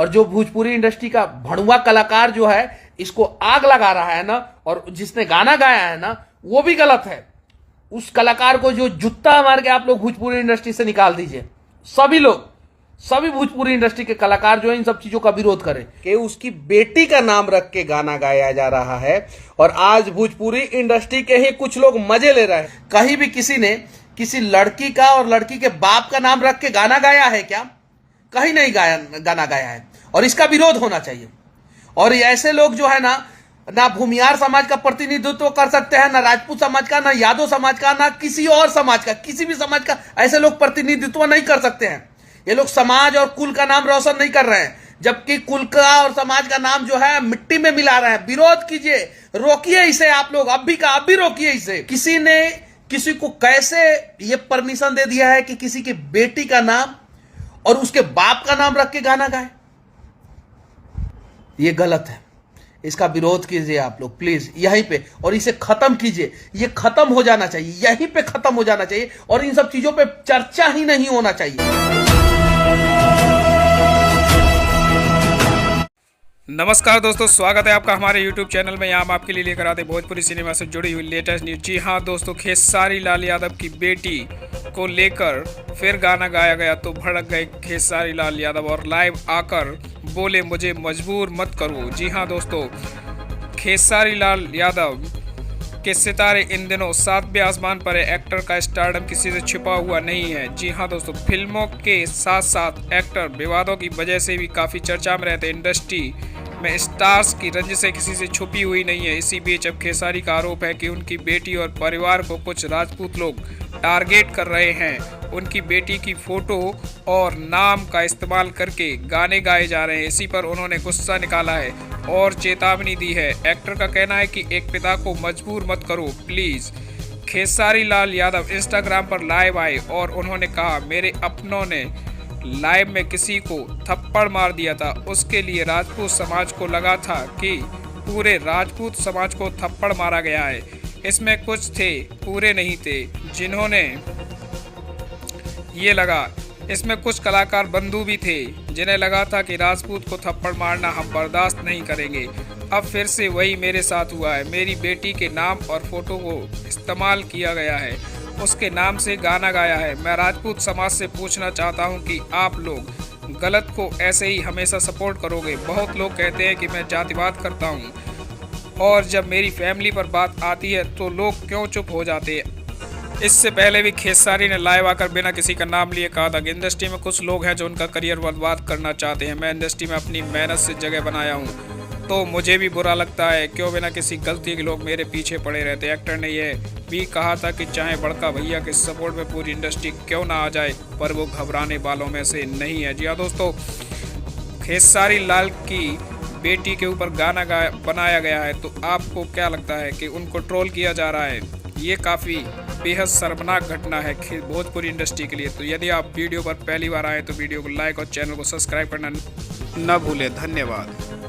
और जो भोजपुरी इंडस्ट्री का भड़ुआ कलाकार जो है इसको आग लगा रहा है ना, और जिसने गाना गाया है ना वो भी गलत है। उस कलाकार को जो जूता मार के आप लोग भोजपुरी इंडस्ट्री से निकाल दीजिए। सभी लोग, सभी भोजपुरी इंडस्ट्री के कलाकार जो है इन सब चीजों का विरोध करें कि उसकी बेटी का नाम रख के गाना गाया जा रहा है। और आज भोजपुरी इंडस्ट्री के ही कुछ लोग मजे ले रहे हैं। कहीं भी किसी ने किसी लड़की का और लड़की के बाप का नाम रख के गाना गाया है क्या? कहीं नहीं गाना गाया है, और इसका विरोध होना चाहिए। और ऐसे लोग जो है ना भूमियार समाज का प्रतिनिधित्व कर सकते हैं, ना राजपूत समाज का, ना यादव समाज का, ना किसी और समाज का, किसी भी समाज का ऐसे लोग प्रतिनिधित्व नहीं कर सकते हैं। ये लोग समाज और कुल का नाम रोशन नहीं कर रहे हैं, जबकि कुल का और समाज का नाम जो है मिट्टी में मिला रहे हैं। विरोध कीजिए, रोकिए इसे। आप लोग अभी का अभी रोकिए इसे। किसी ने किसी को कैसे ये परमिशन दे दिया है कि किसी की बेटी का नाम और उसके बाप का नाम रख के गाना गाए? ये गलत है। इसका विरोध कीजिए आप लोग प्लीज यहीं पे, और इसे खत्म कीजिए। ये खत्म हो जाना चाहिए, यहीं पे खत्म हो जाना चाहिए, और इन सब चीजों पे चर्चा ही नहीं होना चाहिए। नमस्कार दोस्तों, स्वागत है आपका हमारे YouTube चैनल में। यहाँ हम आपके लिए लेकर आते भोजपुरी सिनेमा से जुड़ी हुई लेटेस्ट न्यूज। जी हाँ दोस्तों, खेसारी लाल यादव की बेटी को लेकर फिर गाना गाया गया तो भड़क गए खेसारी लाल यादव और लाइव आकर बोले मुझे मजबूर मत करो। जी हाँ दोस्तों, खेसारी लाल यादव के सितारे इन दिनों सातवें आसमान पर है। एक्टर का स्टारडम किसी से छिपा हुआ नहीं है। जी हाँ दोस्तों, फिल्मों के साथ साथ एक्टर विवादों की वजह से भी काफ़ी चर्चा में रहते हैं। इंडस्ट्री में स्टार्स की रंजिशें किसी से छुपी हुई नहीं है। इसी बीच अब खेसारी का आरोप है कि उनकी बेटी और परिवार को कुछ राजपूत लोग टारगेट कर रहे हैं। उनकी बेटी की फोटो और नाम का इस्तेमाल करके गाने गाए जा रहे हैं। इसी पर उन्होंने गुस्सा निकाला है और चेतावनी दी है। एक्टर का कहना है कि एक पिता को मजबूर मत करो प्लीज़। खेसारी लाल यादव इंस्टाग्राम पर लाइव आए और उन्होंने कहा, मेरे अपनों ने लाइव में किसी को थप्पड़ मार दिया था। उसके लिए राजपूत समाज को लगा था कि पूरे राजपूत समाज को थप्पड़ मारा गया है। इसमें कुछ थे, पूरे नहीं थे, जिन्होंने ये लगा। इसमें कुछ कलाकार बंधु भी थे जिन्हें लगा था कि राजपूत को थप्पड़ मारना हम बर्दाश्त नहीं करेंगे। अब फिर से वही मेरे साथ हुआ है। मेरी बेटी के नाम और फोटो को इस्तेमाल किया गया है, उसके नाम से गाना गाया है। मैं राजपूत समाज से पूछना चाहता हूं कि आप लोग गलत को ऐसे ही हमेशा सपोर्ट करोगे? बहुत लोग कहते हैं कि मैं जातिवाद करता हूं, और जब मेरी फैमिली पर बात आती है तो लोग क्यों चुप हो जाते हैं? इससे पहले भी खेसारी ने लाइव आकर बिना किसी का नाम लिए कहा था कि इंडस्ट्री में कुछ लोग हैं जो उनका करियर बर्बाद करना चाहते हैं। मैं इंडस्ट्री में अपनी मेहनत से जगह बनाया हूँ तो मुझे भी बुरा लगता है, क्यों बिना किसी गलती के लोग मेरे पीछे पड़े रहते। एक्टर ने यह भी कहा था कि चाहे बड़का भैया के सपोर्ट में पूरी इंडस्ट्री क्यों ना आ जाए, पर वो घबराने वालों में से नहीं है। जी हाँ दोस्तों, खेसारी लाल की बेटी के ऊपर गाना बनाया गया है, तो आपको क्या लगता है कि उनको ट्रोल किया जा रहा है? ये काफ़ी बेहद शर्मनाक घटना है भोजपुरी इंडस्ट्री के लिए। तो यदि आप वीडियो पर पहली बार आए तो वीडियो को लाइक और चैनल को सब्सक्राइब करना न भूलें। धन्यवाद।